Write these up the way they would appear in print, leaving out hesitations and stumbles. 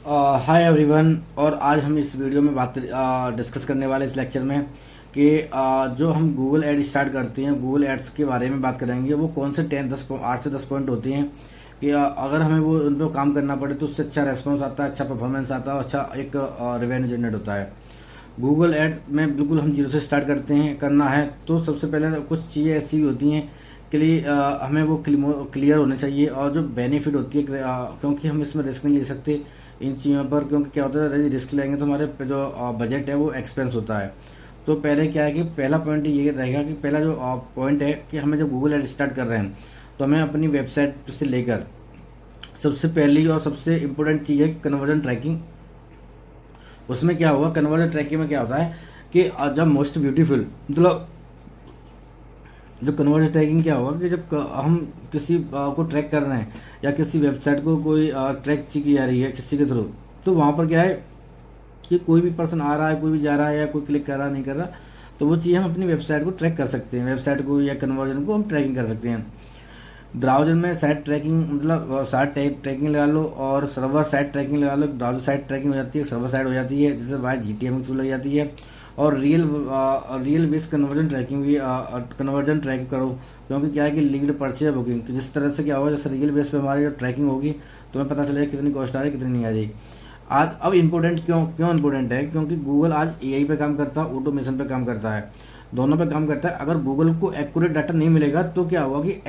Hi everyone. और आज हम इस वीडियो में बात डिस्कस करने वाले इस लेक्चर में कि जो हम गूगल एड स्टार्ट करते हैं, गूगल एड्स के बारे में बात करेंगे। वो कौन से 8 से 10 पॉइंट होती हैं कि अगर हमें वो उन पर काम करना पड़े तो उससे अच्छा रेस्पॉन्स आता है, अच्छा परफॉर्मेंस आता है, अच्छा एक रेवेन्यू जनरेट होता है। गूगल ऐड में बिल्कुल हम जीरो से स्टार्ट करते हैं करना है तो सबसे पहले कुछ चीज़ें ऐसी होती हैं के लिए हमें वो क्लियर होने चाहिए। और जो बेनिफिट होती है क्योंकि हम इसमें रिस्क नहीं ले सकते इन चीज़ों पर, क्योंकि क्या होता है यदि रिस्क लेंगे तो हमारे पे जो बजट है वो एक्सपेंस होता है। तो पहले क्या है कि पहला पॉइंट ये रहेगा कि पहला जो पॉइंट है कि हमें जब गूगल ऐड स्टार्ट कर रहे हैं तो हमें अपनी वेबसाइट से लेकर सबसे पहली और सबसे इम्पोर्टेंट चीज़ है कन्वर्जन ट्रैकिंग। उसमें क्या होगा, कन्वर्जन ट्रैकिंग में क्या होता है कि जब मोस्ट ब्यूटीफुल मतलब जो कन्वर्जन ट्रैकिंग क्या होगा कि जब हम किसी को ट्रैक कर रहे हैं या किसी वेबसाइट को कोई ट्रैक की जा रही है किसी के थ्रू, तो वहाँ पर क्या है कि कोई भी पर्सन आ रहा है, कोई भी जा रहा है या कोई क्लिक कर रहा नहीं कर रहा, तो वो चीज़ हम अपनी वेबसाइट को ट्रैक कर सकते हैं। वेबसाइट को या कन्वर्जन को हम ट्रैकिंग कर सकते हैं। ब्राउजर में साइट ट्रैकिंग मतलब साइट ट्रैकिंग लगा लो और सर्वर साइट ट्रैकिंग लगा लो। ब्राउजर साइट ट्रैकिंग हो जाती है, सर्वर साइट हो जाती है, जैसे बाय जीटीएम थ्रू लग जाती है। और रियल बेस कन्वर्जन ट्रैकिंग भी कन्वर्जन ट्रैक करो, क्योंकि क्या है कि लीड परचेज बुकिंग, तो जिस तरह से क्या होगा जैसे रियल बेस पे हमारी जो ट्रैकिंग होगी तो हमें पता चलेगा कितनी कॉस्ट आ रही है कितनी नहीं आ रही। आज अब इम्पोर्टेंट क्यों क्यों इम्पोर्टेंट है, क्योंकि गूगल आज एआई पे काम करता है, ऑटोमेशन पे काम करता है, दोनों पे काम करता है। अगर गूगल को एक्यूरेट डाटा नहीं मिलेगा तो क्या होगा कि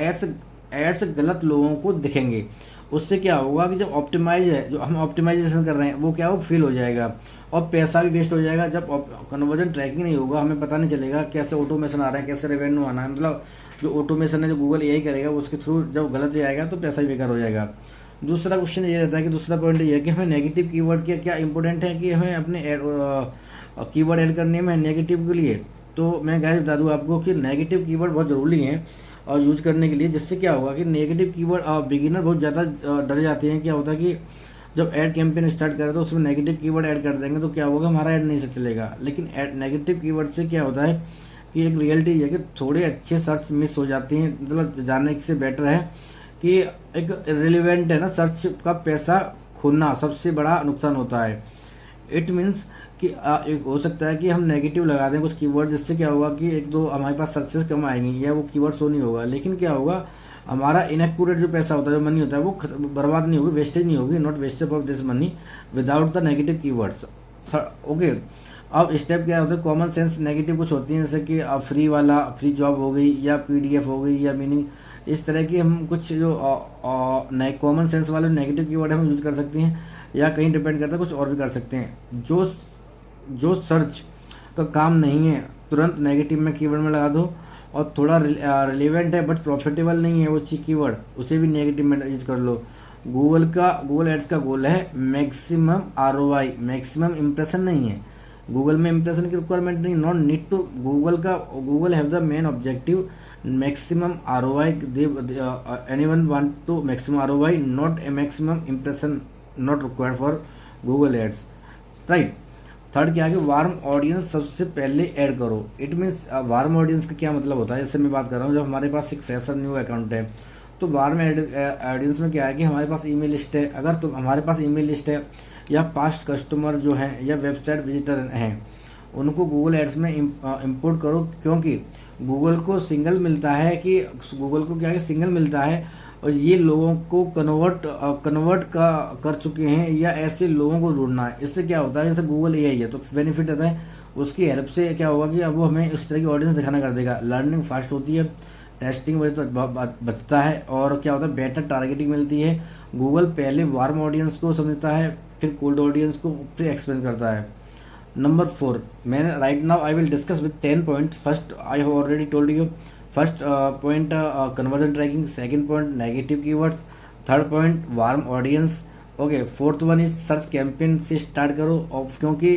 एड्स गलत लोगों को दिखेंगे। उससे क्या होगा कि जब ऑप्टिमाइज है, जो हम ऑप्टिमाइजेशन कर रहे हैं वो क्या हो फेल हो जाएगा और पैसा भी वेस्ट हो जाएगा। जब कन्वर्जन ट्रैकिंग नहीं होगा हमें पता नहीं चलेगा कैसे ऑटोमेशन आ रहा है, कैसे रेवेन्यू आना है। मतलब जो ऑटोमेशन है जो गूगल एआई करेगा उसके थ्रू जब गलत जाएगा तो पैसा भी बेकार हो जाएगा। दूसरा क्वेश्चन ये रहता है कि दूसरा पॉइंट ये है कि हमें नेगेटिव कीवर्ड क्या क्या इंपॉर्टेंट है कि हमें अपने कीवर्ड ऐड करने में नेगेटिव के लिए। तो मैं गाइस बता दूं आपको कि नेगेटिव कीवर्ड बहुत ज़रूरी हैं और यूज करने के लिए, जिससे क्या होगा कि नेगेटिव कीवर्ड बिगिनर बहुत ज़्यादा डर जाते हैं। क्या होता है कि जब ऐड कैंपेन स्टार्ट करें तो उसमें नेगेटिव कीवर्ड ऐड कर देंगे तो क्या होगा हमारा ऐड नहीं से चलेगा। लेकिन नेगेटिव कीवर्ड से क्या होता है कि एक रियलिटी है कि थोड़े अच्छे सर्च मिस हो जाती हैं। मतलब जाने से बेटर है कि एक रिलेवेंट है ना, सर्च का पैसा खोना सबसे बड़ा नुकसान होता है। इट मीन्स कि एक हो सकता है कि हम नेगेटिव लगा दें कुछ कीवर्ड, जिससे क्या होगा कि एक दो हमारे पास सक्सेस कम आएंगी या वो कीवर्ड शो नहीं होगा, लेकिन क्या होगा हमारा इनएक्यूरेट जो पैसा होता है, जो मनी होता है, वो बर्बाद नहीं होगी, वेस्टेज नहीं होगी, not wastage of this money without the negative keywords. Okay, अब स्टेप क्या होता है, कॉमन सेंस नेगेटिव कुछ होती हैं जैसे कि फ्री वाला, फ्री जॉब हो गई या पीडीएफ हो गई या मीनिंग, इस तरह की हम कुछ जो कॉमन सेंस वाले नेगेटिव कीवर्ड हम यूज कर सकते हैं, या कहीं डिपेंड करता है कुछ और भी कर सकते हैं। जो सर्च का काम नहीं है तुरंत नेगेटिव में कीवर्ड में लगा दो, और थोड़ा रिलेवेंट है बट प्रॉफिटेबल नहीं है वो चीज कीवर्ड, उसे भी नेगेटिव में यूज कर लो। गूगल एड्स का गोल है मैक्सिमम आरओआई, मैक्सिमम इंप्रेशन नहीं है। गूगल में इंप्रेशन की रिक्वायरमेंट नहीं, not need to. Google have the main objective maximum ROI. Anyone want to maximum ROI, not a maximum impression, not required for Google ads, right. Third क्या है कि warm audience सबसे पहले add करो। It means warm audience का क्या मतलब होता है, जैसे मैं बात कर रहा हूँ जब हमारे पास एक फ्रेशर न्यू अकाउंट है तो वार्म ऑडियंस में क्या है कि हमारे पास ईमेल लिस्ट है। अगर तो हमारे पास ईमेल लिस्ट है या पास्ट कस्टमर जो हैं या वेबसाइट विजिटर हैं उनको गूगल एड्स में इंपोर्ट करो, क्योंकि गूगल को सिंगल मिलता है कि गूगल को क्या है सिंगल मिलता है और ये लोगों को कन्वर्ट कर चुके हैं या ऐसे लोगों को ढूंढना है। इससे क्या होता है, जैसे गूगल एआई है तो बेनिफिट आता है उसकी हेल्प से क्या होगा कि अब वो हमें इस तरह की ऑडियंस दिखाना कर देगा। लर्निंग फास्ट होती है, टेस्टिंग वजह तो बचता है, और क्या होता है बेटर टारगेटिंग मिलती है। गूगल पहले वार्म ऑडियंस को समझता है, फिर कोल्ड ऑडियंस को फिर एक्सप्लेन करता है। नंबर 4, मैंने right now I will discuss with 10 point. First I have already told you, first point conversion tracking, second point negative keywords, third point warm audience. Okay, fourth one is search campaign से start करो, और क्योंकि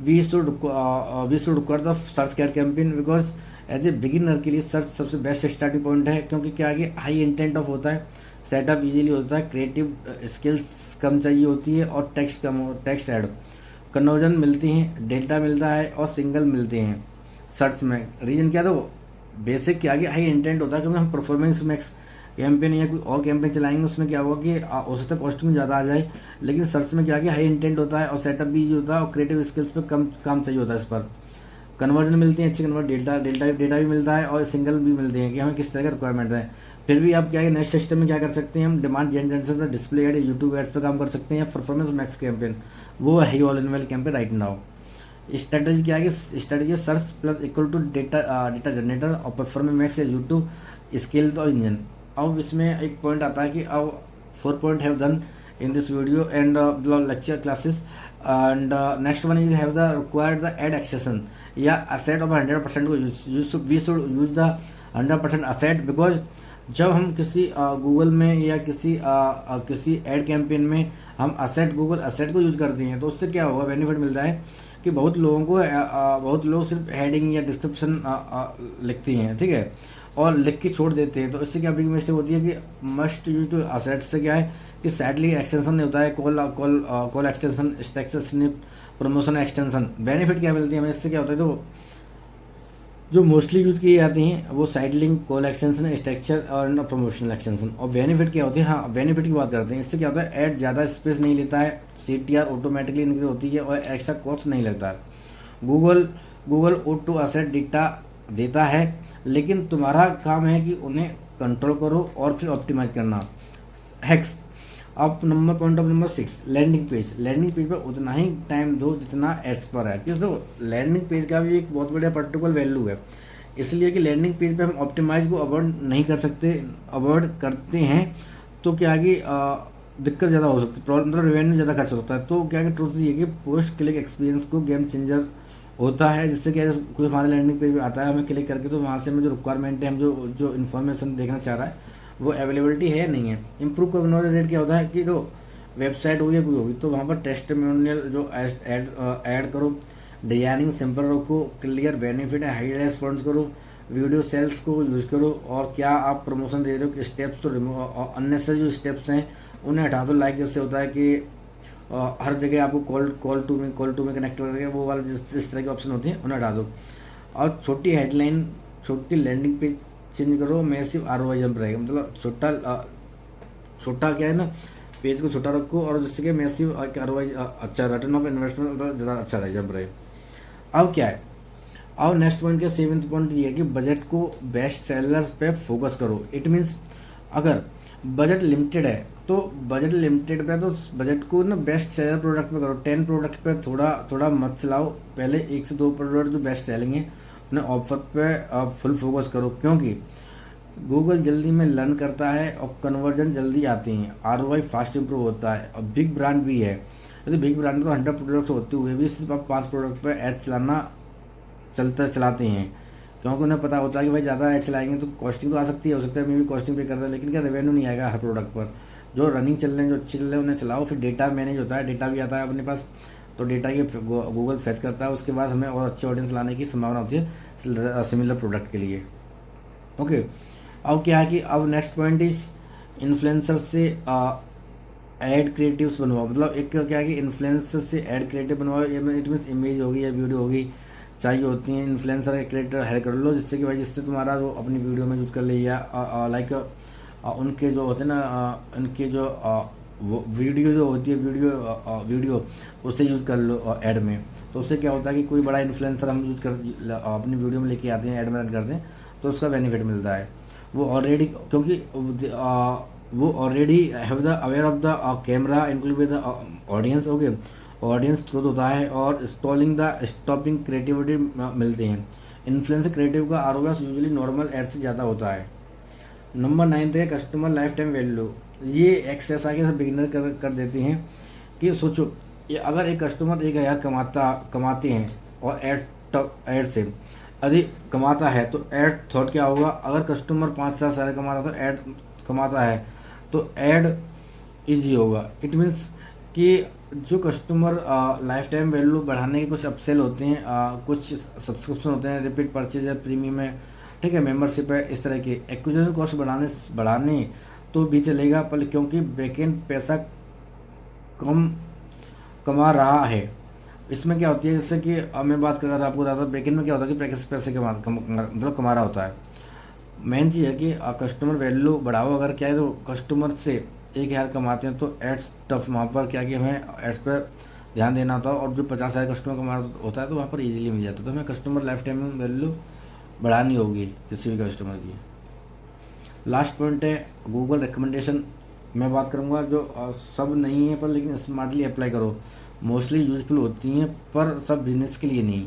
we should require the search campaign because as a beginner के लिए search सबसे best starting point है। क्योंकि क्या है कि हाई इंटेंट ऑफ होता है, सेटअप इजीली होता है, क्रिएटिव स्किल्स कम चाहिए होती है और टेक्स्ट ऐड कन्वर्जन मिलती हैं, डेल्टा मिलता है और सिंगल मिलते हैं सर्च में। रीजन क्या, तो बेसिक क्या कि हाई इंटेंट होता है क्योंकि हम परफॉर्मेंस मैक्स कैंपेन या कोई और कैंपेन चलाएंगे उसमें क्या होगा कि औसत कॉस्टिंग ज़्यादा आ जाए, लेकिन सर्च में क्या कि हाई इंटेंट होता है और सेटअप भी होता है और क्रिएटिव स्किल्स पे कम काम चाहिए होता है। इस पर कन्वर्जन मिलती है, अच्छी कन्वर्ट डेटा भी मिलता है और सिंगल भी मिलते हैं कि हमें किस तरह का रिक्वायरमेंट है। फिर भी आप क्या है नेक्स्ट सिस्टम में क्या कर सकते हैं, हम डिमांड जनरेशन से डिस्प्ले एड यूट्यूब एड्स पे काम कर सकते हैं या परफॉर्मेंस मैक्स कैंपेन, वो है all in well campaign right now. Strategy क्या है कि strategy search plus equal to data generator और परफॉर्मेंस मैक्स या यूट्यूब स्केल तो इंजन। अब इसमें एक पॉइंट आता है कि अब 4 point have done in this video and lecture classes and next one is have the required the ad accession या asset of 100% को we should use the 100% asset because जब हम किसी गूगल में या किसी एड कैंपेन में हम गूगल असेट को यूज़ करते हैं तो उससे क्या होगा, बेनिफिट मिलता है कि बहुत लोग सिर्फ हेडिंग या डिस्क्रिप्शन लिखते हैं, ठीक है, और लिख के छोड़ देते हैं। तो इससे क्या बिग मिस्टेक होती है कि मस्ट यूज टू असेट से क्या है कि सैडली एक्सटेंशन नहीं होता है, call extension, stakes snip, promotion extension. Benefit क्या मिलती है हमें इससे, क्या होता है तो जो मोस्टली यूज़ की जाती हैं वो side link, call extension, structure और प्रमोशनल एक्सटेंशन। और बेनिफिट क्या होती है, हाँ बेनिफिट की बात करते हैं। इससे क्या होता है ऐड ज़्यादा स्पेस नहीं लेता है, CTR ऑटोमेटिकली इंक्रीज होती है और एक्स्ट्रा कॉस्ट नहीं लगता है। गूगल ऑटो असेट डेटा देता है, लेकिन तुम्हारा काम है कि उन्हें कंट्रोल करो और फिर ऑप्टिमाइज करना। हैक्स अब point of number 6 landing page पर उतना ही टाइम दो जितना एड्स पर है। क्योंकि लैंडिंग पेज का भी एक बहुत बढ़िया पर्टिकुलर वैल्यू है, इसलिए कि लैंडिंग पेज पे हम ऑप्टिमाइज को अवॉइड नहीं कर सकते, अवॉइड करते हैं तो क्या आगे दिक्कत ज़्यादा हो सकती है, प्रॉब्लम मतलब रेवेन्यू ज़्यादा खर्च हो सकता है। तो क्या ट्रूथ ये कि पोस्ट क्लिक एक्सपीरियंस को गेम चेंजर होता है, जिससे क्या कोई हमारे लैंडिंग पेज पे आता है, हमें क्लिक करके तो वहाँ से हमें जो रिक्वायरमेंट है, हम जो इन्फॉर्मेशन देखना चाह रहा है वो अवेलेबिलिटी है या नहीं है। इम्प्रूव कन्वर्जन रेट क्या होता है कि जो वेबसाइट होगी कोई होगी तो वहाँ पर टेस्टिमोनियल जो ऐड करो, डिजाइनिंग सिंपल रखो, क्लियर बेनिफिट है, हाई रेस्पॉन्स करो, वीडियो सेल्स को यूज़ करो, और क्या आप प्रमोशन दे रहे हो कि स्टेप्स तो रिमूव, अननेसेसरी जो स्टेप्स हैं उन्हें हटा दो। लाइक जैसे होता है कि हर जगह आपको कॉल टू में कनेक्ट करके वो वाला जिस तरह के ऑप्शन होते हैं उन्हें हटा दो। और छोटी हेडलाइन, छोटी लैंडिंग पेज चेंज करो, मैसिव ROI जंप रहेगा। मतलब छोटा क्या है ना, पेज को छोटा रखो और जिससे कि मैसिव ROI अच्छा, रिटर्न ऑफ इन्वेस्टमेंट ज़्यादा अच्छा रहे, जंप रहे। अब क्या है, अब नेक्स्ट पॉइंट के 7th पॉइंट ये है कि बजट को बेस्ट सेलर्स पे फोकस करो। इट मीन्स अगर बजट लिमिटेड है तो बजट को ना बेस्ट सेलर प्रोडक्ट पे करो। 10 प्रोडक्ट पे थोड़ा मत चलाओ, पहले 1 से 2 प्रोडक्ट जो बेस्ट सेलिंग है उन्हें ऑफर पे फुल फोकस करो, क्योंकि गूगल जल्दी में लर्न करता है और कन्वर्जन जल्दी आती हैं, ROI फास्ट इंप्रूव होता है। और बिग ब्रांड भी है, यदि बिग ब्रांड तो 100 प्रोडक्ट्स होते हुए भी सिर्फ आप 5 प्रोडक्ट पर एड चलाते हैं, क्योंकि उन्हें पता होता है कि भाई ज़्यादा एड चलाएंगे तो कॉस्टिंग तो आ सकती है, हो सकता है मैं भी कॉस्टिंग पे कर रहा है, लेकिन क्या रेवेन्यू नहीं आएगा हर प्रोडक्ट पर। जो रनिंग चल रहे हैं, जो अच्छे चल रहे हैं उन्हें चलाओ। फिर डेटा मैनेज होता है, डेटा भी आता है अपने पास, तो डेटा के गूगल फेच करता है, उसके बाद हमें और अच्छे ऑडियंस लाने की संभावना होती है सिमिलर प्रोडक्ट के लिए। ओके, अब क्या है कि अब नेक्स्ट पॉइंट इज इन्फ्लुएंसर से एड क्रिएटिव्स बनवाओ। मतलब एक क्या है कि इन्फ्लुएंसर से एड क्रिएटिव बनवाओ, इट मीन्स इमेज होगी या वीडियो होगी चाहिए होती हैं, इन्फ्लुएंसर के क्रिएटर हायर कर लो, जिससे कि भाई जिससे तुम्हारा जो अपनी वीडियो में यूज कर ले, या लाइक उनके जो होते हैं ना, उनके जो वीडियो जो होती है वीडियो उससे यूज़ कर लो ऐड में। तो उससे क्या होता है कि कोई बड़ा इन्फ्लुएंसर हम यूज़ कर अपनी वीडियो में लेके आते हैं, ऐड में रन करते हैं, तो उसका बेनिफिट मिलता है। वो ऑलरेडी, क्योंकि वो already have the aware of the camera include with the audience. Okay, audience growth होता है और स्टॉपिंग क्रिएटिविटी मिलते हैं। इन्फ्लुएंसर क्रिएटिव का ROI यूजुअली नॉर्मल एड से ज़्यादा होता है। नंबर 9 है कस्टमर लाइफ टाइम वैल्यू। ये एक्सेस आगे सब बिगिनर कर देते हैं कि सोचो ये अगर एक कस्टमर 1000 कमाते हैं और ऐड से अधिक कमाता है तो ऐड थॉट क्या होगा, अगर कस्टमर 5,000 सारे कमाता तो ऐड कमाता है तो ऐड ईजी होगा। इट मीन्स कि जो कस्टमर लाइफ टाइम वैल्यू बढ़ाने के कुछ अपसेल होते हैं, कुछ सब्सक्रिप्शन होते हैं, रिपीट परचेज है, प्रीमियम है, ठीक है, मेंबरशिप है, इस तरह के एक्विजिशन कॉस्ट बढ़ाने तो भी चलेगा, पर क्योंकि बैकएंड पैसा कम कमा रहा है। इसमें क्या होती है, जैसे कि मैं बात कर रहा था आपको बता, बैकएंड में क्या होता है कि पैसे मतलब कमा रहा होता है, मेन चीज़ है कि कस्टमर वैल्यू बढ़ाओ। अगर क्या है तो कस्टमर से 1,000 कमाते हैं तो एड्स टफ, वहाँ पर क्या कि हमें एड्स पर ध्यान देना होता है, और जो 50,000 कस्टमर कमा होता है तो वहाँ पर इजीली मिल जाता है। तो हमें कस्टमर लाइफ टाइम वैल्यू बढ़ानी होगी किसी भी कस्टमर की। लास्ट पॉइंट है गूगल रिकमेंडेशन। मैं बात करूँगा जो सब नहीं है पर लेकिन स्मार्टली अप्लाई करो, मोस्टली यूजफुल होती हैं पर सब बिजनेस के लिए नहीं।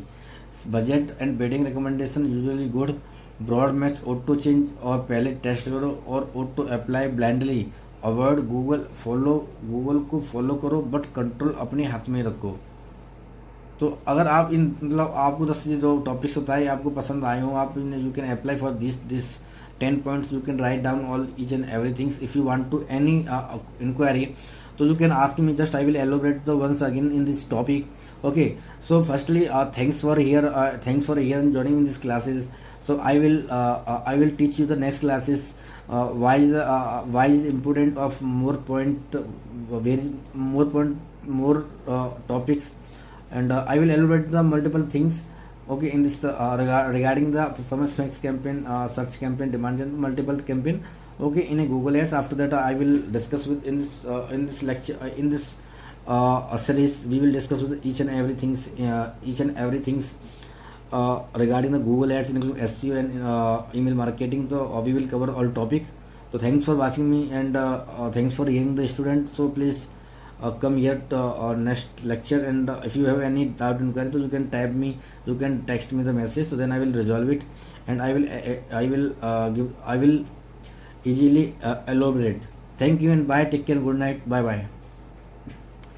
Budget and bidding recommendation usually good, broad match, auto change और पहले टेस्ट करो और auto apply blindly, avoid Google को फॉलो करो बट कंट्रोल अपने हाथ में रखो। तो अगर आप इन मतलब आपको 10 जो टॉपिक्स बताए आपको पसंद आए हो, आप you can apply for this 10 points. You can write down all each and everything. If you want to any inquiry, so you can ask me. Just I will elaborate the once again in this topic. Okay. So firstly, thanks for here and joining in these classes. So I will teach you the next classes. Why is important of more topics, and I will elaborate the multiple things. Okay, in this regarding the performance max campaign, search campaign, demand gen multiple campaign. Okay, in a Google Ads. After that, I will discuss with in this lecture in this series. We will discuss with each and everything regarding the Google Ads, including SEO and email marketing. So we will cover all topic. So thanks for watching me, and thanks for hearing the student. So please come here to next lecture, and if you have any doubt inquiry, so you can type me, you can text me the message, so then I will resolve it, and I will easily elaborate. Thank you and bye. Take care. Good night. Bye bye.